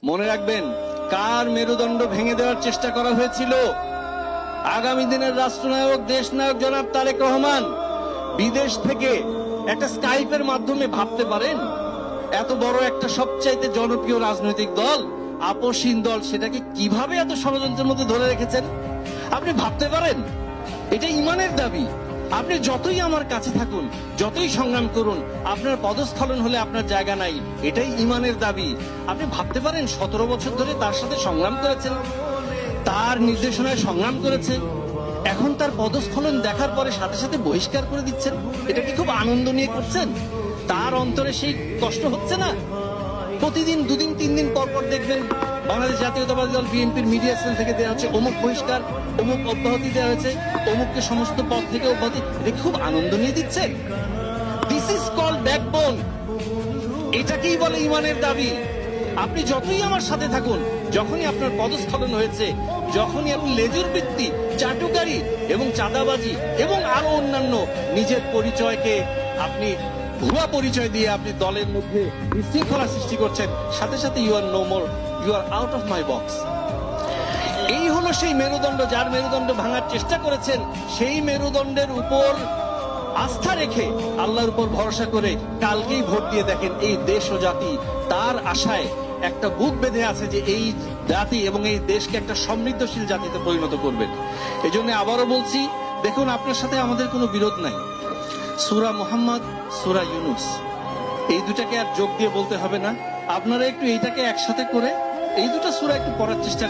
মনে রাখবেন, কার মেরুদণ্ড ভেঙে দেওয়ার চেষ্টা করা হয়েছিল? আগামী দিনের রাষ্ট্রনায়ক, দেশ নায়ক জনাব তারেক রহমান বিদেশ থেকে একটা স্কাইপের মাধ্যমে ভাবতে পারেন এত বড় একটা সবচাইতে জনপ্রিয় রাজনৈতিক দল, আপসহীন দল, সেটাকে কিভাবে এত ষড়যন্ত্রের মধ্যে ধরে রেখেছেন? আপনি ভাবতে পারেন? এটা ঈমানের দাবি। আপনি যতই আমার কাছে থাকুন, যতই সংগ্রাম করুন, আপনার পদস্খলন হলে আপনার জায়গা নাই, এটাই ঈমানের দাবি। আপনি ভাবতে পারেন 17 বছর ধরে তার সাথে সংগ্রাম করেছেন, তার নির্দেশনায় সংগ্রাম করেছেন, এখন তার পদস্খলন দেখার পরে সাথে সাথে বহিষ্কার করে দিচ্ছেন। এটা কি খুব আনন্দ নিয়ে করছেন? তার অন্তরে সেই কষ্ট হচ্ছে না? প্রতিদিন 2 দিন 3 দিন পর পর দেখবেন বাংলাদেশ জাতীয়তাবাদী দল বিএনপির মিডিয়া সেল থেকে দেওয়া হচ্ছে অমুক বহিষ্কার, অমুক অব্যাহতি দেওয়া হয়েছে, অমুককে সমস্ত পদ থেকে অব্যাহতি। এটা খুব আনন্দ নিয়ে দিচ্ছেন। This is called backbone. এটাকেই বলে ঈমানের দাবি। আপনি যতই আমার সাথে থাকুন, যখনই আপনার পদস্খলন হয়েছে, যখনই আপনি লেজুর বৃত্তি, চাটুকারি এবং চাঁদাবাজি এবং আরো অন্যান্য নিজের পরিচয়কে আপনি ভুয়া পরিচয় দিয়ে আপনি দলের মধ্যে বিশৃঙ্খলা সৃষ্টি করছেন, সাথে সাথে you are no more, you are out of my box. এই হলো সেই মেরুদণ্ড, যার মেরুদণ্ড ভাঙার চেষ্টা করেছেন। সেই মেরুদণ্ডের উপর আস্থা রেখে, আল্লাহর উপর ভরসা করে কালকেই ভোট দিয়ে দেখেন এই দেশ ও জাতি তার আশায় একটা বুক বেঁধে আছে যে এই জাতি এবং এই দেশকে একটা সমৃদ্ধশীল জাতিতে পরিণত করবেন। এই জন্য আবারও বলছি, দেখুন, আপনার সাথে আমাদের কোনো বিরোধ নাই। সূরা মুহাম্মদ, সূরা ইউনুস, এই দুটাকে আর যোগ দিয়ে বলতে হবে না। আপনারা একটু এইটাকে একসাথে করে এই দুটো সূরা একটু পড়ার চেষ্টা